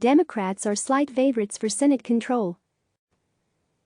Democrats are slight favorites for Senate control.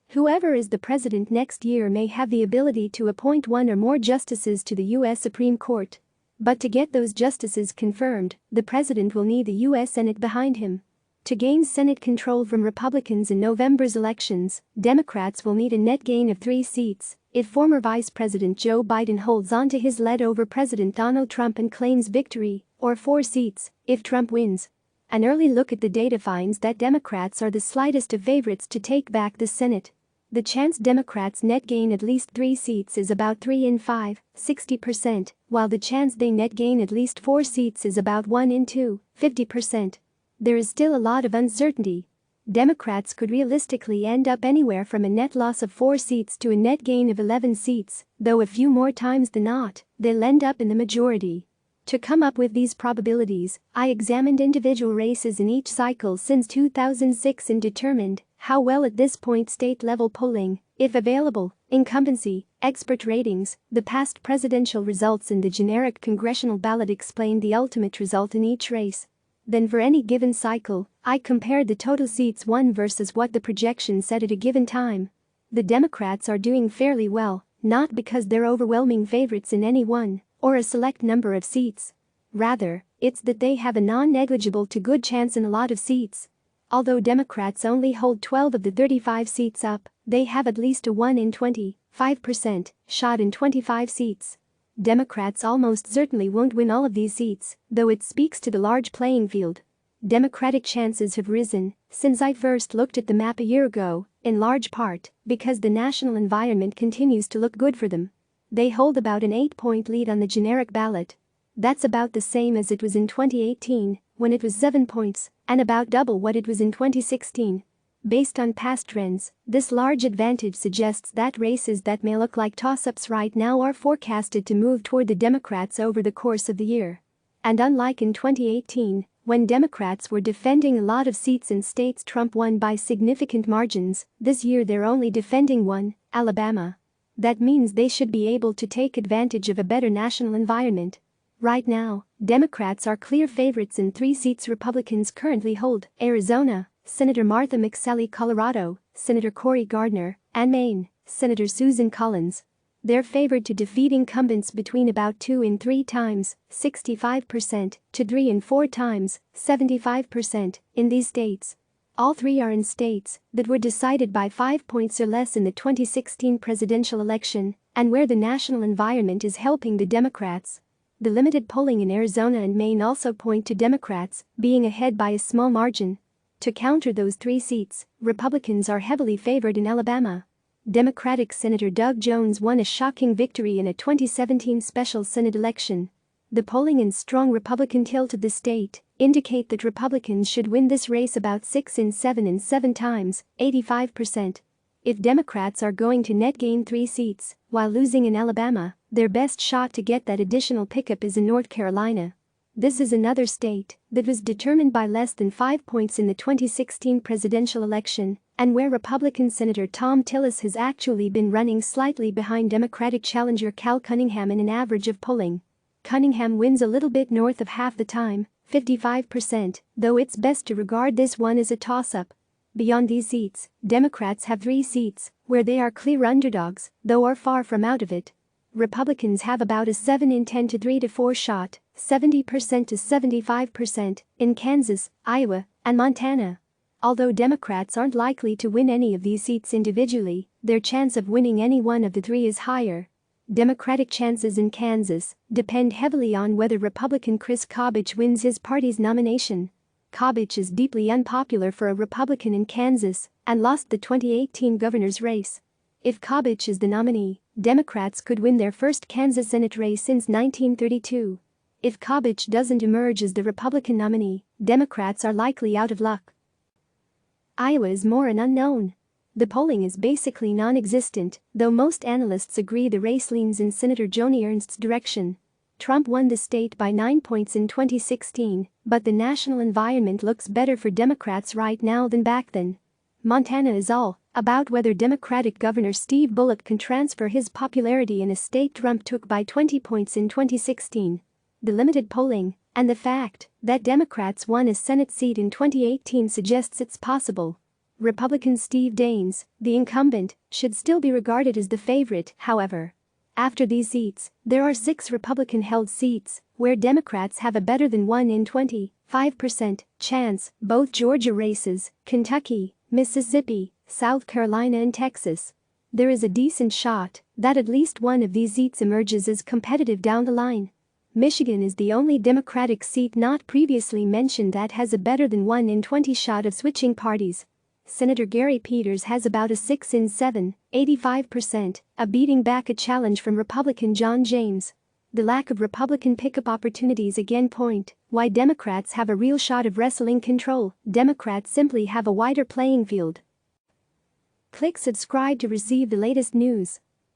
Whoever is the president next year may have the ability to appoint one or more justices to the U.S. Supreme Court. But to get those justices confirmed, the president will need the U.S. Senate behind him. To gain Senate control from Republicans in November's elections, Democrats will need a net gain of 3 seats if former Vice President Joe Biden holds on to his lead over President Donald Trump and claims victory, or 4 seats if Trump wins. An early look at the data finds that Democrats are the slightest of favorites to take back the Senate. The chance Democrats net gain at least 3 seats is about 3 in 5, 60%, while the chance they net gain at least 4 seats is about 1 in 2, 50%. There is still a lot of uncertainty. Democrats could realistically end up anywhere from a net loss of 4 seats to a net gain of 11 seats, though a few more times than not, they'll end up in the majority. To come up with these probabilities, I examined individual races in each cycle since 2006 and determined how well at this point state-level polling, if available, incumbency, expert ratings, the past presidential results and the generic congressional ballot explained the ultimate result in each race. Then for any given cycle, I compared the total seats won versus what the projection said at a given time. The Democrats are doing fairly well, not because they're overwhelming favorites in any one or a select number of seats. Rather, it's that they have a non-negligible to good chance in a lot of seats. Although Democrats only hold 12 of the 35 seats up, they have at least a 1 in 25% shot in 25 seats. Democrats almost certainly won't win all of these seats, though it speaks to the large playing field. Democratic chances have risen since I first looked at the map a year ago, in large part because the national environment continues to look good for them. They hold about an 8-point lead on the generic ballot. That's about the same as it was in 2018, when it was 7 points, and about double what it was in 2016. Based on past trends, this large advantage suggests that races that may look like toss-ups right now are forecasted to move toward the Democrats over the course of the year. And unlike in 2018, when Democrats were defending a lot of seats in states Trump won by significant margins, this year they're only defending one, Alabama. That means they should be able to take advantage of a better national environment. Right now, Democrats are clear favorites in 3 seats Republicans currently hold: Arizona, Senator Martha McSally, Colorado, Senator Cory Gardner, and Maine, Senator Susan Collins. They're favored to defeat incumbents between about 2 in 3 times, 65%, to 3 in 4 times, 75%, in these states. All 3 are in states that were decided by 5 points or less in the 2016 presidential election, and where the national environment is helping the Democrats. The limited polling in Arizona and Maine also point to Democrats being ahead by a small margin. To counter those 3 seats, Republicans are heavily favored in Alabama. Democratic Senator Doug Jones won a shocking victory in a 2017 special Senate election. The polling and strong Republican tilt of the state indicate that Republicans should win this race about 6 in 7 and 7 times, 85%. If Democrats are going to net gain 3 seats while losing in Alabama, their best shot to get that additional pickup is in North Carolina. This is another state that was determined by less than 5 points in the 2016 presidential election, and where Republican Senator Tom Tillis has actually been running slightly behind Democratic challenger Cal Cunningham in an average of polling. Cunningham wins a little bit north of half the time, 55%, though it's best to regard this one as a toss-up. Beyond these seats, Democrats have 3 seats where they are clear underdogs, though are far from out of it. Republicans have about a 7 in 10 to 3 to 4 shot, 70% to 75%, in Kansas, Iowa, and Montana. Although Democrats aren't likely to win any of these seats individually, their chance of winning any one of the 3 is higher. Democratic chances in Kansas depend heavily on whether Republican Chris Kobach wins his party's nomination. Kobach is deeply unpopular for a Republican in Kansas and lost the 2018 governor's race. If Kobach is the nominee, Democrats could win their first Kansas Senate race since 1932. If Kobach doesn't emerge as the Republican nominee, Democrats are likely out of luck. Iowa is more an unknown. The polling is basically non-existent, though most analysts agree the race leans in Senator Joni Ernst's direction. Trump won the state by 9 points in 2016, but the national environment looks better for Democrats right now than back then. Montana is all about whether Democratic Governor Steve Bullock can transfer his popularity in a state Trump took by 20 points in 2016. The limited polling And the fact that Democrats won a Senate seat in 2018 suggests it's possible. Republican Steve Daines, the incumbent, should still be regarded as the favorite, however. After these seats, there are 6 Republican-held seats, where Democrats have a better than 1 in 25% chance, both Georgia races, Kentucky, Mississippi, South Carolina and Texas. There is a decent shot that at least one of these seats emerges as competitive down the line. Michigan is the only Democratic seat not previously mentioned that has a better than 1 in 20 shot of switching parties. Senator Gary Peters has about a 6 in 7, 85%, beating back a challenge from Republican John James. The lack of Republican pickup opportunities again point why Democrats have a real shot of wrestling control. Democrats simply have a wider playing field. Click subscribe to receive the latest news.